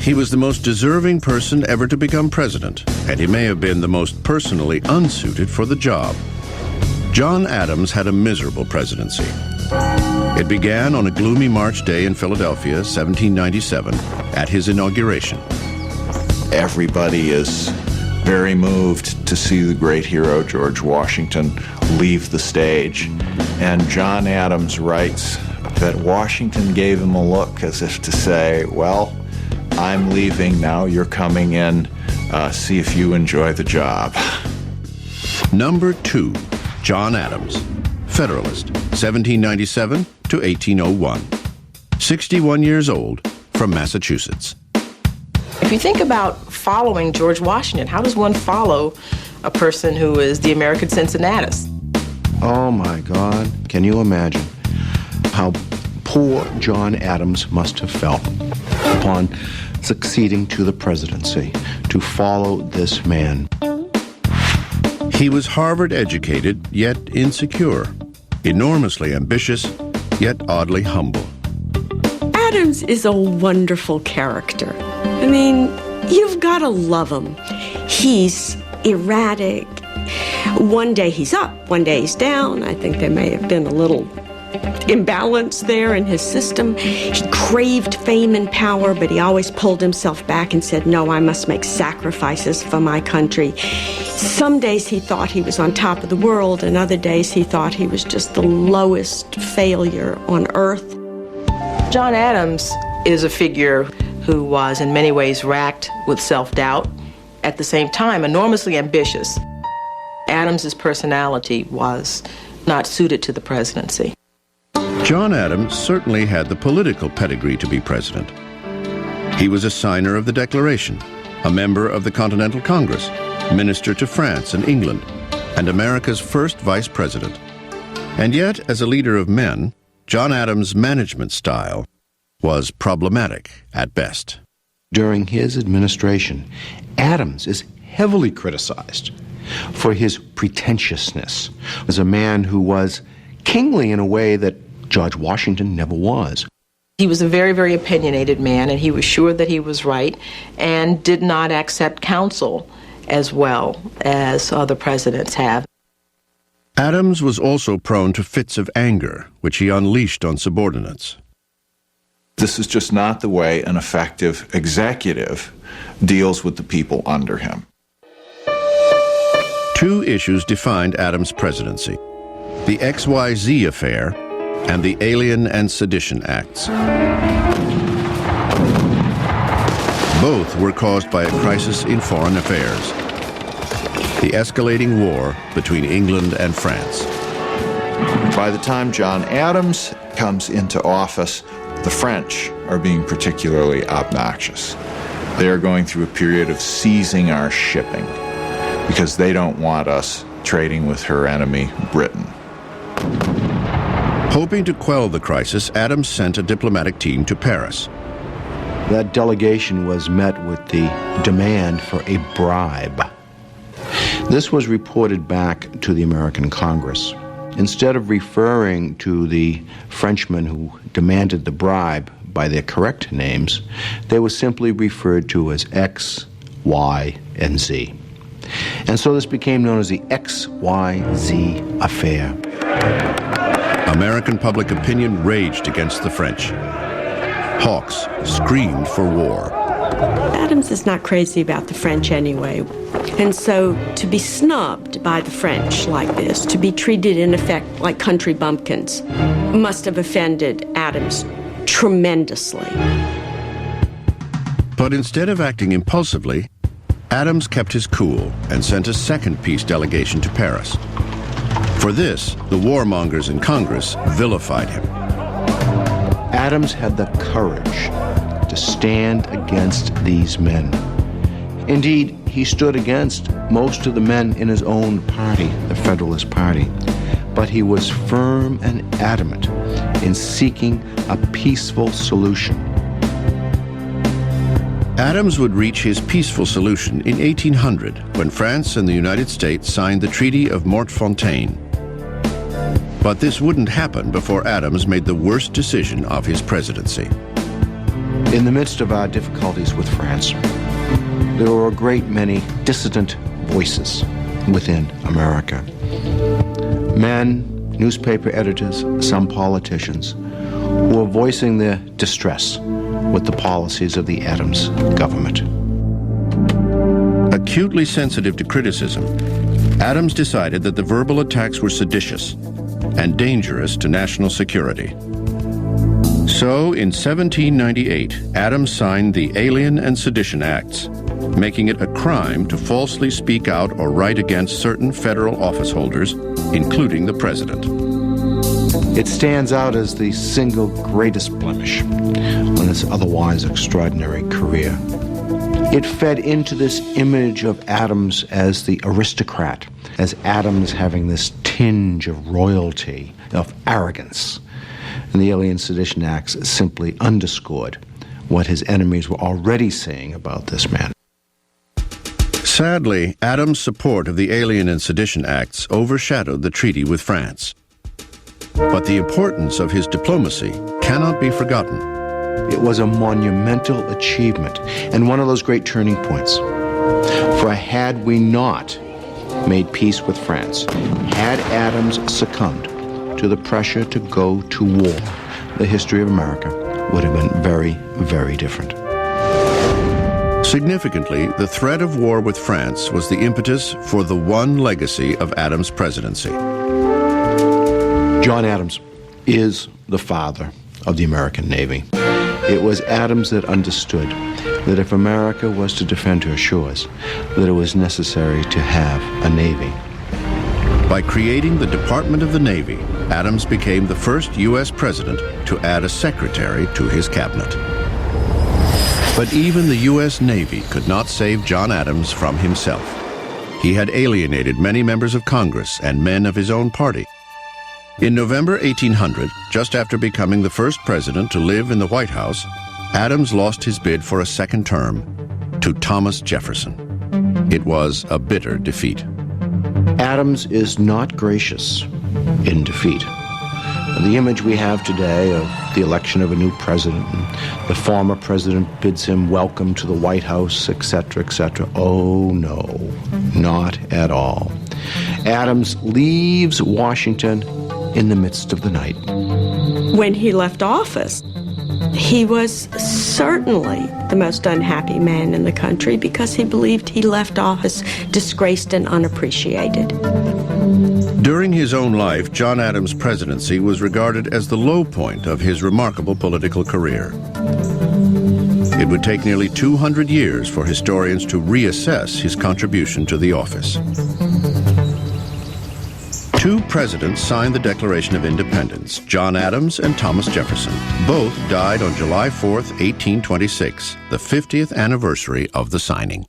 He was the most deserving person ever to become president, and he may have been the most personally unsuited for the job. John Adams had a miserable presidency. It began on a gloomy March day in Philadelphia, 1797, at his inauguration. Everybody is very moved to see the great hero George Washington leave the stage. And John Adams writes that Washington gave him a look as if to say, well, I'm leaving, now you're coming in, see if you enjoy the job. Number 2, John Adams, Federalist, 1797 to 1801. 61 years old, from Massachusetts. If you think about following George Washington, how does one follow a person who is the American Cincinnatus? Oh my God, can you imagine how poor John Adams must have felt upon succeeding to the presidency, to follow this man. He was Harvard educated, yet insecure, enormously ambitious, yet oddly humble. Adams is a wonderful character. I mean, you've got to love him. He's erratic. One day he's up, one day he's down. I think there may have been a little imbalance there in his system. He craved fame and power, but he always pulled himself back and said, no, I must make sacrifices for my country. Some days he thought he was on top of the world, and other days he thought he was just the lowest failure on earth. John Adams is a figure who was in many ways racked with self-doubt, at the same time enormously ambitious. Adams's personality was not suited to the presidency. John Adams certainly had the political pedigree to be president. He was a signer of the Declaration, a member of the Continental Congress, minister to France and England, and America's first vice president. And yet, as a leader of men, John Adams' management style was problematic at best. During his administration, Adams is heavily criticized for his pretentiousness as a man who was kingly in a way that George Washington never was. He was a very, very opinionated man, and he was sure that he was right and did not accept counsel as well as other presidents have. Adams was also prone to fits of anger, which he unleashed on subordinates. This is just not the way an effective executive deals with the people under him. 2 issues defined Adams' presidency: the XYZ affair and the Alien and Sedition Acts. Both were caused by a crisis in foreign affairs, the escalating war between England and France. By the time John Adams comes into office, the French are being particularly obnoxious. They are going through a period of seizing our shipping because they don't want us trading with her enemy, Britain. Hoping to quell the crisis, Adams sent a diplomatic team to Paris. That delegation was met with the demand for a bribe. This was reported back to the American Congress. Instead of referring to the Frenchmen who demanded the bribe by their correct names, they were simply referred to as X, Y, and Z. And so this became known as the XYZ affair. American public opinion raged against the French. Hawks screamed for war. Adams is not crazy about the French anyway. And so to be snubbed by the French like this, to be treated in effect like country bumpkins, must have offended Adams tremendously. But instead of acting impulsively, Adams kept his cool and sent a second peace delegation to Paris. For this, the warmongers in Congress vilified him. Adams had the courage to stand against these men. Indeed, he stood against most of the men in his own party, the Federalist Party. But he was firm and adamant in seeking a peaceful solution. Adams would reach his peaceful solution in 1800 when France and the United States signed the Treaty of Mortefontaine. But this wouldn't happen before Adams made the worst decision of his presidency. In the midst of our difficulties with France, there were a great many dissident voices within America. Men, newspaper editors, some politicians, who were voicing their distress with the policies of the Adams government. Acutely sensitive to criticism, Adams decided that the verbal attacks were seditious and dangerous to national security. So, in 1798, Adams signed the Alien and Sedition Acts, making it a crime to falsely speak out or write against certain federal office holders, including the president. It stands out as the single greatest blemish on his otherwise extraordinary career. It fed into this image of Adams as the aristocrat, as Adams having this tinge of royalty, of arrogance. And the Alien Sedition Acts simply underscored what his enemies were already saying about this man. Sadly, Adams' support of the Alien and Sedition Acts overshadowed the treaty with France. But the importance of his diplomacy cannot be forgotten. It was a monumental achievement and one of those great turning points. For had we not made peace with France, had Adams succumbed to the pressure to go to war, the history of America would have been very, very different. Significantly, the threat of war with France was the impetus for the one legacy of Adams' presidency. John Adams is the father of the American Navy. It was Adams that understood that if America was to defend her shores, that it was necessary to have a Navy. By creating the Department of the Navy, Adams became the first U.S. president to add a secretary to his cabinet. But even the U.S. Navy could not save John Adams from himself. He had alienated many members of Congress and men of his own party. In November 1800, just after becoming the first president to live in the White House, Adams lost his bid for a second term to Thomas Jefferson. It was a bitter defeat. Adams is not gracious in defeat. The image we have today of the election of a new president, and the former president bids him welcome to the White House, etc., etc. Oh, no, not at all. Adams leaves Washington in the midst of the night. When he left office, he was certainly the most unhappy man in the country because he believed he left office disgraced and unappreciated. During his own life, John Adams' presidency was regarded as the low point of his remarkable political career. It would take nearly 200 years for historians to reassess his contribution to the office. Two presidents signed the Declaration of Independence, John Adams and Thomas Jefferson. Both died on July 4, 1826, the 50th anniversary of the signing.